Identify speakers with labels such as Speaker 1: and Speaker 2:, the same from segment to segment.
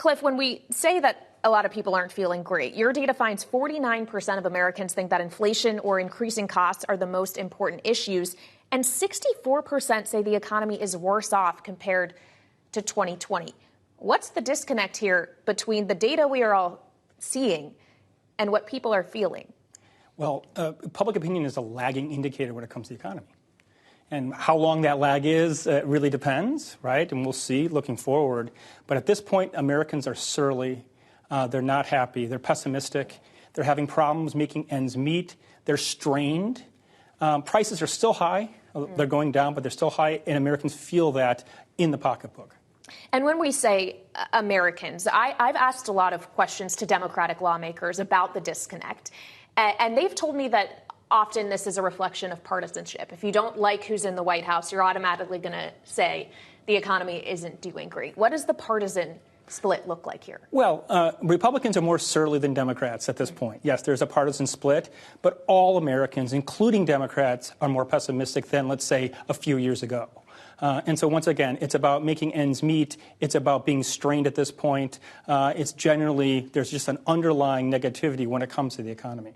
Speaker 1: Cliff, when we say that a lot of people aren't feeling great, your data finds 49% of Americans think that inflation or increasing costs are the most important issues, and 64% say the economy is worse off compared to 2020. What's the disconnect here between the data we are all seeing and what people are feeling?
Speaker 2: Well, public opinion is a lagging indicator when it comes to the economy. And how long that lag is really depends, right? And we'll see looking forward. But at this point, Americans are surly. They're not happy. They're pessimistic. They're having problems making ends meet. They're strained. Prices are still high. They're going down, but they're still high. And Americans feel that in the pocketbook.
Speaker 1: And when we say Americans, I've asked a lot of questions to Democratic lawmakers about the disconnect. And they've told me that often this is a reflection of partisanship. If you don't like who's in the White House, you're automatically going to say the economy isn't doing great. What does the partisan split look like here?
Speaker 2: Well, Republicans are more surly than Democrats at this point. Yes, there's a partisan split, but all Americans, including Democrats, are more pessimistic than, let's say, a few years ago. And so once again, it's about making ends meet. It's about being strained at this point. It's generally, there's just an underlying negativity when it comes to the economy.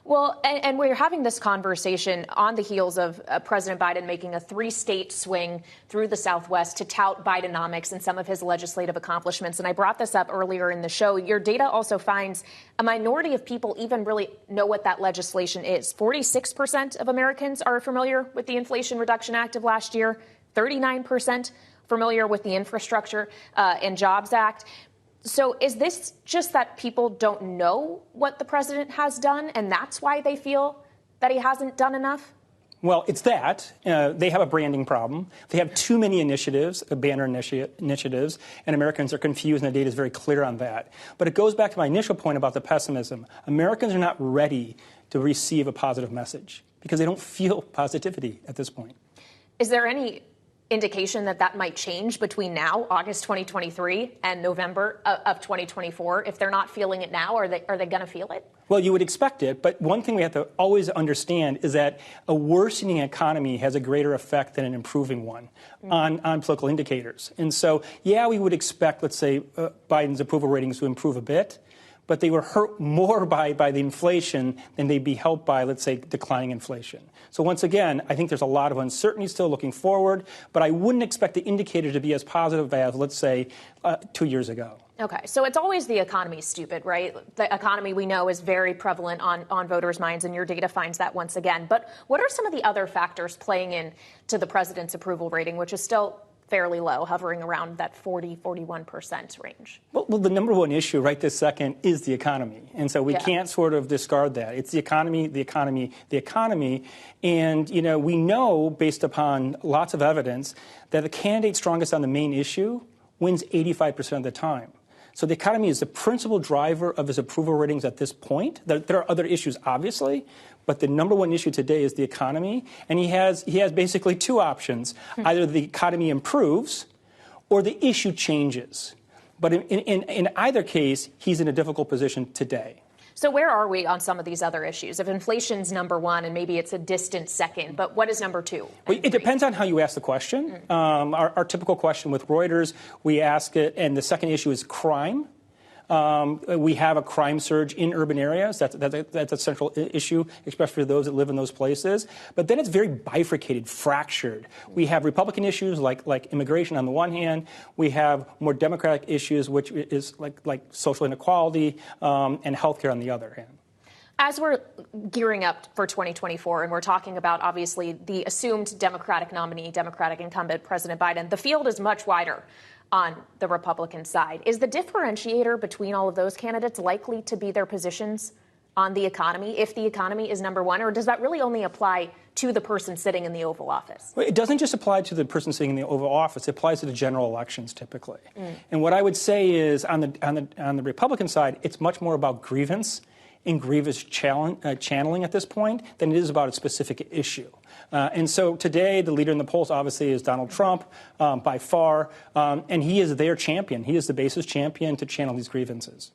Speaker 1: Well, and we're having this conversation on the heels of President Biden making a 3-state swing through the Southwest to tout Bidenomics and some of his legislative accomplishments. And I brought this up earlier in the show. Your data also finds a minority of people even really know what that legislation is. 46% of Americans are familiar with the Inflation Reduction Act of last year, 39% familiar with the Infrastructure and Jobs Act. So is this just that people don't know what the president has done, and that's why they feel that he hasn't done enough?
Speaker 2: Well, it's that. They have a branding problem. They have too many initiatives, banner initiatives, and Americans are confused, and the data is very clear on that. But it goes back to my initial point about the pessimism. Americans are not ready to receive a positive message because they don't feel positivity at this point.
Speaker 1: Is there any indication that that might change between now, August 2023, and November of 2024? If they're not feeling it now, are they going to feel it?
Speaker 2: Well, you would expect it. But one thing we have to always understand is that a worsening economy has a greater effect than an improving one on political indicators. And so, yeah, we would expect, let's say, Biden's approval ratings to improve a bit. But they were hurt more by the inflation than they'd be helped by, let's say, declining inflation. So once again, I think there's a lot of uncertainty still looking forward, but I wouldn't expect the indicator to be as positive as, let's say, 2 years ago.
Speaker 1: Okay, so it's always the economy, stupid, right? The economy, we know, is very prevalent on voters' minds, and your data finds that once again. But what are some of the other factors playing into the president's approval rating, which is still fairly low, hovering around that 41% range?
Speaker 2: Well, the number one issue right this second is the economy. And so we can't sort of discard that. It's the economy, the economy, the economy. And, you know, we know, based upon lots of evidence, that the candidate strongest on the main issue wins 85% of the time. So the economy is the principal driver of his approval ratings at this point. There are other issues, obviously, but the number one issue today is the economy. And he has basically two options. Either the economy improves or the issue changes. But in either case, he's in a difficult position today.
Speaker 1: So where are we on some of these other issues? If inflation's number one and maybe it's a distant second, but what is number two?
Speaker 2: Well, it depends on how you ask the question. Our typical question with Reuters, we ask it, and the second issue is crime. We have a crime surge in urban areas. That's a central issue, especially for those that live in those places. But then it's very bifurcated, fractured. We have Republican issues like immigration on the one hand. We have more Democratic issues, which is like social inequality and healthcare on the other hand.
Speaker 1: As we're gearing up for 2024, and we're talking about, obviously, the assumed Democratic nominee, Democratic incumbent, President Biden, the field is much wider on the Republican side. Is the differentiator between all of those candidates likely to be their positions on the economy, if the economy is number one, or does that really only apply to the person sitting in the Oval Office?
Speaker 2: Well, it doesn't just apply to the person sitting in the Oval Office. It applies to the general elections typically. And what I would say is on the Republican side, it's much more about grievance and grievous channeling at this point than it is about a specific issue. And so today, the leader in the polls obviously is Donald Trump by far, and he is their champion. He is the base's champion to channel these grievances.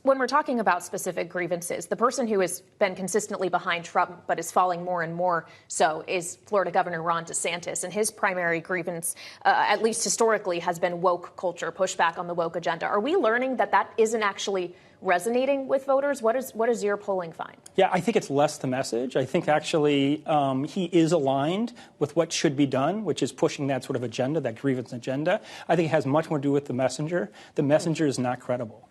Speaker 1: When we're talking about specific grievances, the person who has been consistently behind Trump but is falling more and more so is Florida Governor Ron DeSantis. And his primary grievance, at least historically, has been woke culture, pushback on the woke agenda. Are we learning that that isn't actually resonating with voters? What is your polling find?
Speaker 2: Yeah, I think it's less the message. I think actually he is aligned with what should be done, which is pushing that sort of agenda, that grievance agenda. I think it has much more to do with the messenger. The messenger is not credible.